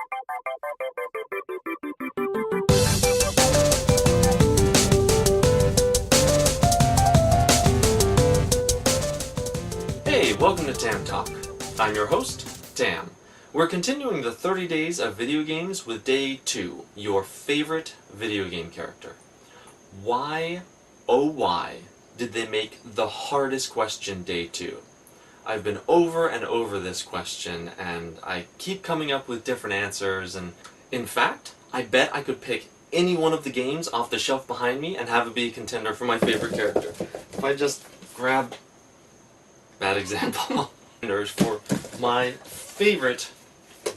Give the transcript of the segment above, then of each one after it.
Hey, welcome to TamTalk. I'm your host, Tam. We're continuing the 30 days of video games with day 2, your favorite video game character. Why, oh why, did they make the hardest question day 2? I've been over and over this question, and I keep coming up with different answers, and in fact, I bet I could pick any one of the games off the shelf behind me and have it be a contender for my favorite character. If I just grab that example. For my favorite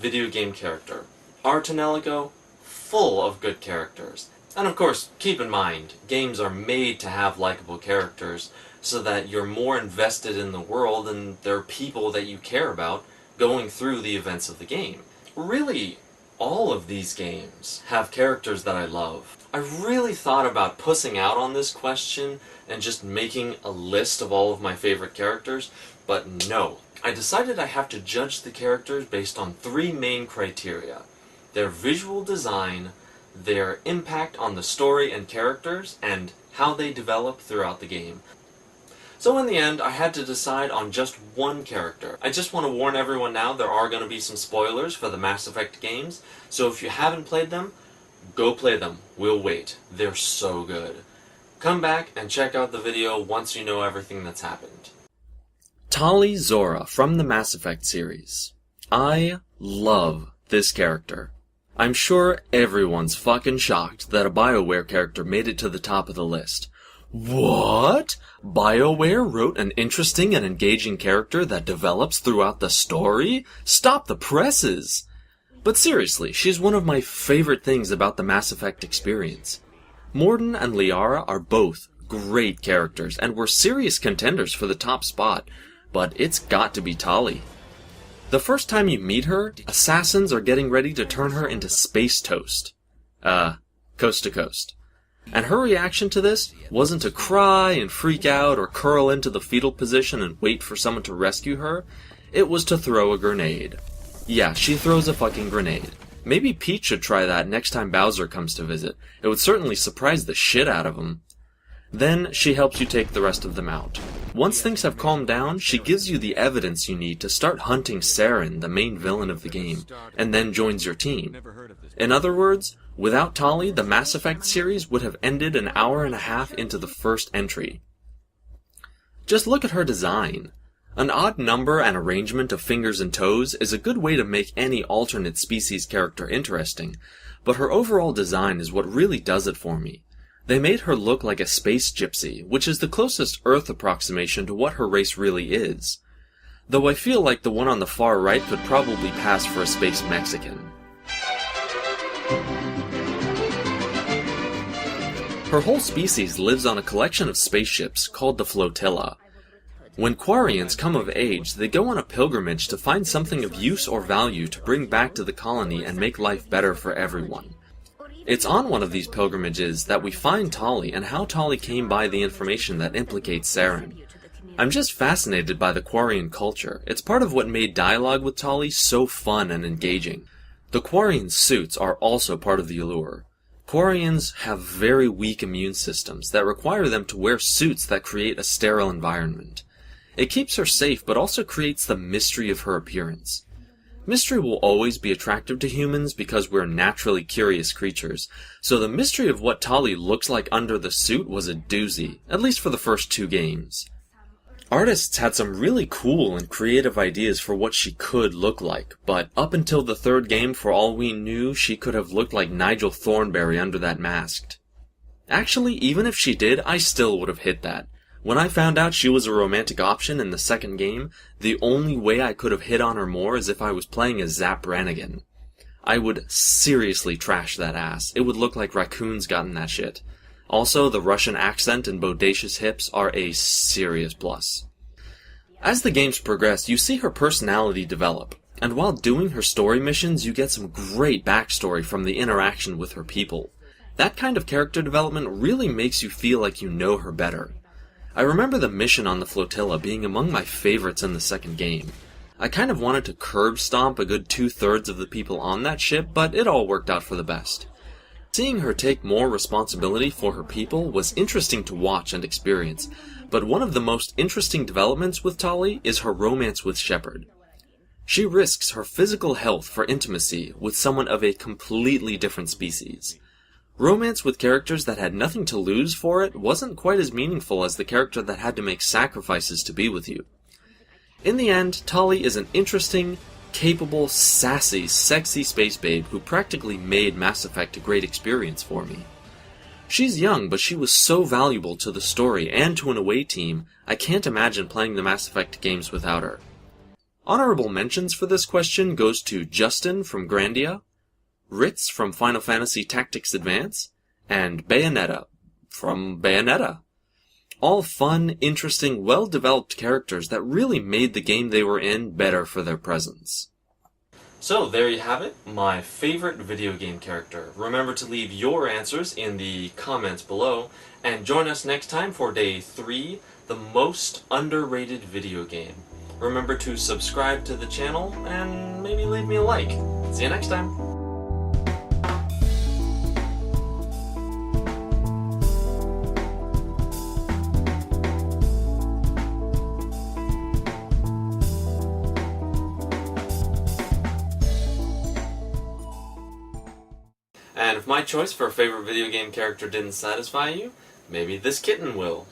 video game character. Archipelago, full of good characters. And of course, keep in mind, games are made to have likable characters so that you're more invested in the world and there are people that you care about going through the events of the game. Really, all of these games have characters that I love. I really thought about pussing out on this question and just making a list of all of my favorite characters, but no. I decided I have to judge the characters based on 3 main criteria: their visual design, their impact on the story and characters, and how they develop throughout the game. So in the end, I had to decide on just one character. I just want to warn everyone now, there are going to be some spoilers for the Mass Effect games, so if you haven't played them, go play them. We'll wait. They're so good. Come back and check out the video once you know everything that's happened. Tali'Zorah from the Mass Effect series. I love this character. I'm sure everyone's fucking shocked that a BioWare character made it to the top of the list. What? BioWare wrote an interesting and engaging character that develops throughout the story? Stop the presses! But seriously, she's one of my favorite things about the Mass Effect experience. Mordin and Liara are both great characters and were serious contenders for the top spot, but it's got to be Tali. The first time you meet her, assassins are getting ready to turn her into space toast. Coast to coast. And her reaction to this wasn't to cry and freak out or curl into the fetal position and wait for someone to rescue her. It was to throw a grenade. Yeah, she throws a fucking grenade. Maybe Pete should try that next time Bowser comes to visit. It would certainly surprise the shit out of him. Then she helps you take the rest of them out. Once things have calmed down, she gives you the evidence you need to start hunting Saren, the main villain of the game, and then joins your team. In other words, without Tali, the Mass Effect series would have ended an hour and a half into the first entry. Just look at her design. An odd number and arrangement of fingers and toes is a good way to make any alternate species character interesting, but her overall design is what really does it for me. They made her look like a space gypsy, which is the closest Earth approximation to what her race really is. Though I feel like the one on the far right could probably pass for a space Mexican. Her whole species lives on a collection of spaceships called the Flotilla. When Quarians come of age, they go on a pilgrimage to find something of use or value to bring back to the colony and make life better for everyone. It's on one of these pilgrimages that we find Tali and how Tali came by the information that implicates Saren. I'm just fascinated by the Quarian culture. It's part of what made dialogue with Tali so fun and engaging. The Quarian suits are also part of the allure. Quarians have very weak immune systems that require them to wear suits that create a sterile environment. It keeps her safe, but also creates the mystery of her appearance. Mystery will always be attractive to humans because we're naturally curious creatures, so the mystery of what Tali looks like under the suit was a doozy, at least for the first 2 games. Artists had some really cool and creative ideas for what she could look like, but up until the 3rd game, for all we knew, she could have looked like Nigel Thornberry under that mask. Actually, even if she did, I still would have hit that. When I found out she was a romantic option in the 2nd game, the only way I could have hit on her more is if I was playing as Zap Brannigan. I would seriously trash that ass. It would look like raccoons got in that shit. Also, the Russian accent and bodacious hips are a serious plus. As the games progress, you see her personality develop, and while doing her story missions, you get some great backstory from the interaction with her people. That kind of character development really makes you feel like you know her better. I remember the mission on the flotilla being among my favorites in the 2nd game. I kind of wanted to curb stomp a good 2/3 of the people on that ship, but it all worked out for the best. Seeing her take more responsibility for her people was interesting to watch and experience, but one of the most interesting developments with Tali is her romance with Shepard. She risks her physical health for intimacy with someone of a completely different species. Romance with characters that had nothing to lose for it wasn't quite as meaningful as the character that had to make sacrifices to be with you. In the end, Tali is an interesting, capable, sassy, sexy space babe who practically made Mass Effect a great experience for me. She's young, but she was so valuable to the story and to an away team, I can't imagine playing the Mass Effect games without her. Honorable mentions for this question goes to Justin from Grandia, Ritz from Final Fantasy Tactics Advance, and Bayonetta from Bayonetta. All fun, interesting, well-developed characters that really made the game they were in better for their presence. So there you have it, my favorite video game character. Remember to leave your answers in the comments below, and join us next time for Day 3, the most underrated video game. Remember to subscribe to the channel, and maybe leave me a like. See you next time! And if my choice for a favorite video game character didn't satisfy you, maybe this kitten will.